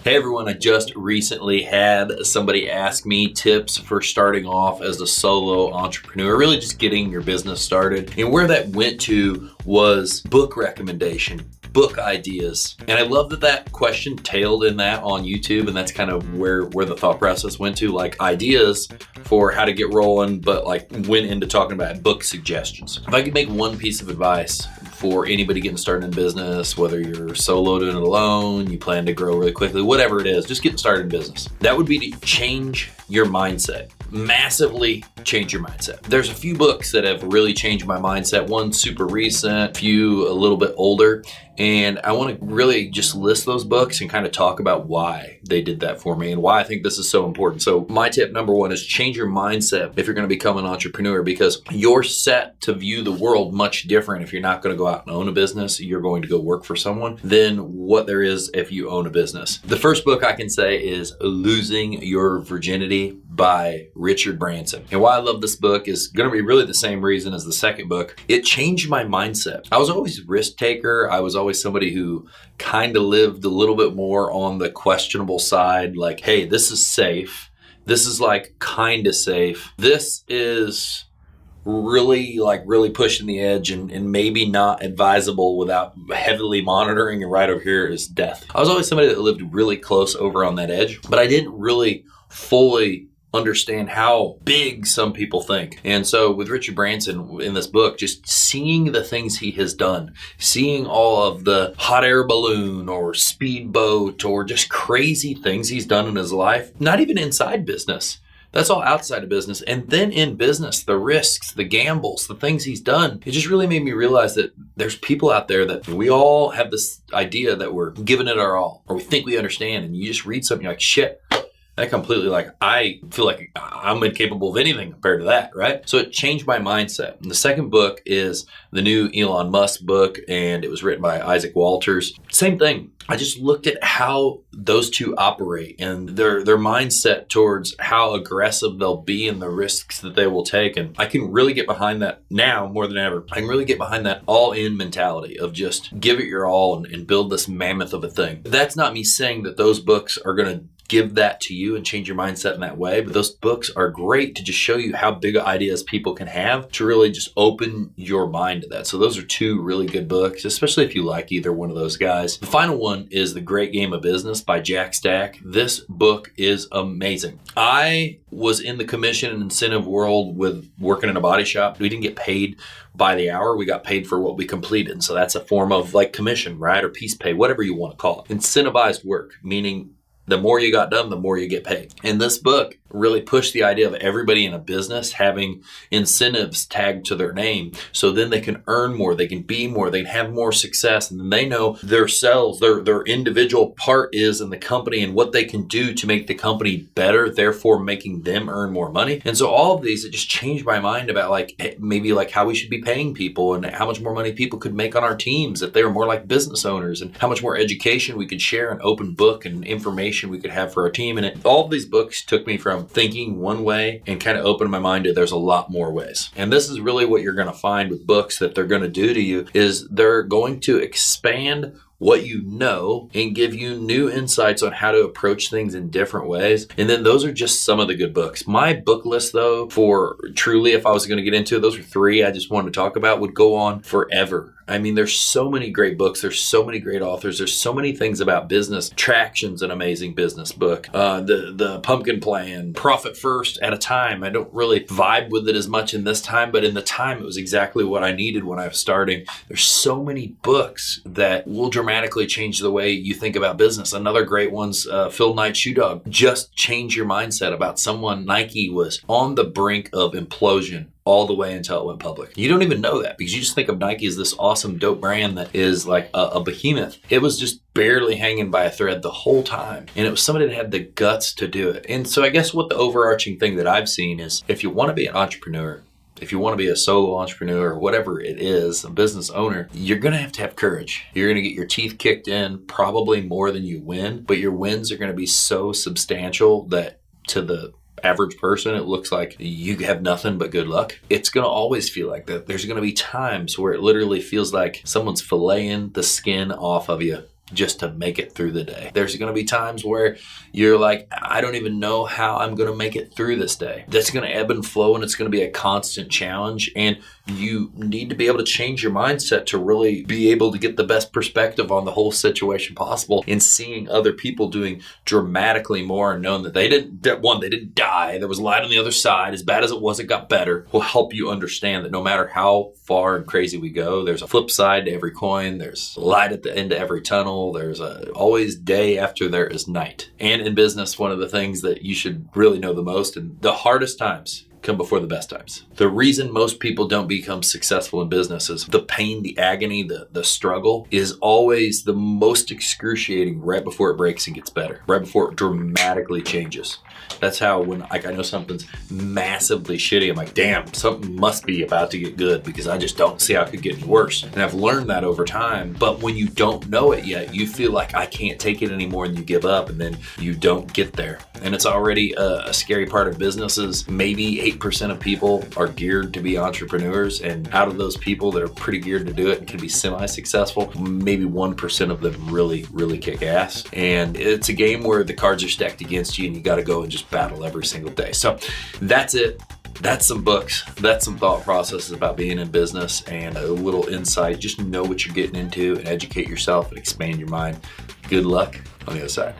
Hey everyone, I just recently had somebody ask me tips for starting off as a solo entrepreneur, really just getting your business started. And where that went to was book recommendation, book ideas. And I love that question tailed in that on YouTube, and that's kind of where the thought process went to, like ideas for how to get rolling, but like went into talking about book suggestions. If I could make one piece of advice for anybody getting started in business, whether you're solo doing it alone, you plan to grow really quickly, whatever it is, just getting started in business, that would be to change your mindset. Massively change your mindset. There's a few books that have really changed my mindset. One super recent, a few a little bit older. And I want to really just list those books and kind of talk about why they did that for me and why I think this is so important. So my tip number one is change your mindset if you're going to become an entrepreneur, because you're set to view the world much different if you're not going to go out and own a business. You're going to go work for someone than what there is if you own a business. The first book I can say is Losing Your Virginity by Richard Branson. And why I love this book is going to be really the same reason as the second book. It changed my mindset. I was always a risk taker. I was always somebody who kind of lived a little bit more on the questionable side. Like, hey, this is safe. This is like kind of safe. This is really pushing the edge and maybe not advisable without heavily monitoring. And right over here is death. I was always somebody that lived really close over on that edge, but I didn't really fully understand how big some people think. And so with Richard Branson in this book, just seeing the things he has done, seeing all of the hot air balloon or speedboat or just crazy things he's done in his life, not even inside business. That's all outside of business. And then in business, the risks, the gambles, the things he's done, it just really made me realize that there's people out there that we all have this idea that we're giving it our all, or we think we understand. And you just read something, you're like, shit, that completely, like, I feel like I'm incapable of anything compared to that, right? So it changed my mindset. And the second book is the new Elon Musk book, and it was written by Isaac Walters. Same thing. I just looked at how those two operate and their mindset towards how aggressive they'll be and the risks that they will take. And I can really get behind that now more than ever. I can really get behind that all-in mentality of just give it your all and build this mammoth of a thing. That's not me saying that those books are going to give that to you and change your mindset in that way. But those books are great to just show you how big ideas people can have to really just open your mind to that. So those are two really good books, especially if you like either one of those guys. The final one is The Great Game of Business by Jack Stack. This book is amazing. I was in the commission and incentive world with working in a body shop. We didn't get paid by the hour. We got paid for what we completed. And so that's a form of like commission, right? Or piece pay, whatever you want to call it. Incentivized work, meaning the more you got done, the more you get paid. And this book really pushed the idea of everybody in a business having incentives tagged to their name. So then they can earn more, they can be more, they can have more success. And then they know themselves, their individual part is in the company and what they can do to make the company better, therefore making them earn more money. And so all of these, it just changed my mind about like maybe like how we should be paying people and how much more money people could make on our teams if they were more like business owners, and how much more education we could share and open book and information we could have for our team. And all of these books took me from thinking one way and kind of opened my mind to there's a lot more ways. And this is really what you're going to find with books that they're going to do to you is they're going to expand what you know and give you new insights on how to approach things in different ways. And then those are just some of the good books. My book list though, for truly, if I was going to get into it, those are three I just wanted to talk about, would go on forever. I mean, there's so many great books. There's so many great authors. There's so many things about business. Traction's an amazing business book. The Pumpkin Plan, Profit First at a Time. I don't really vibe with it as much in this time, but in the time, it was exactly what I needed when I was starting. There's so many books that will dramatically change the way you think about business. Another great one's Phil Knight's Shoe Dog. Just change your mindset about someone. Nike was on the brink of implosion all the way until it went public. You don't even know that because you just think of Nike as this awesome, dope brand that is like a behemoth. It was just barely hanging by a thread the whole time. And it was somebody that had the guts to do it. And so I guess what the overarching thing that I've seen is if you want to be an entrepreneur, if you want to be a solo entrepreneur or whatever it is, a business owner, you're going to have courage. You're going to get your teeth kicked in probably more than you win, but your wins are going to be so substantial that to the average person, it looks like you have nothing but good luck. It's going to always feel like that. There's going to be times where it literally feels like someone's filleting the skin off of you just to make it through the day. There's going to be times where you're like, I don't even know how I'm going to make it through this day. That's going to ebb and flow, and it's going to be a constant challenge. And you need to be able to change your mindset to really be able to get the best perspective on the whole situation possible, and seeing other people doing dramatically more and knowing that they didn't die. There was light on the other side. As bad as it was, it got better. Will help you understand that no matter how far and crazy we go, there's a flip side to every coin. There's light at the end of every tunnel. There's always day after there is night. And in business, one of the things that you should really know the most, and the hardest times come before the best times. The reason most people don't become successful in business is the pain, the agony, the struggle is always the most excruciating right before it breaks and gets better, right before it dramatically changes. That's how when I know something's massively shitty, I'm like, damn, something must be about to get good, because I just don't see how it could get any worse. And I've learned that over time. But when you don't know it yet, you feel like I can't take it anymore, and you give up, and then you don't get there. And it's already a scary part of businesses. Maybe 8% of people are geared to be entrepreneurs, and out of those people that are pretty geared to do it and can be semi-successful, maybe 1% of them really kick ass. And it's a game where the cards are stacked against you, and you got to go and just battle every single day. So that's it. That's some books. That's some thought processes about being in business, and a little insight. Just know what you're getting into and educate yourself and expand your mind. Good luck on the other side.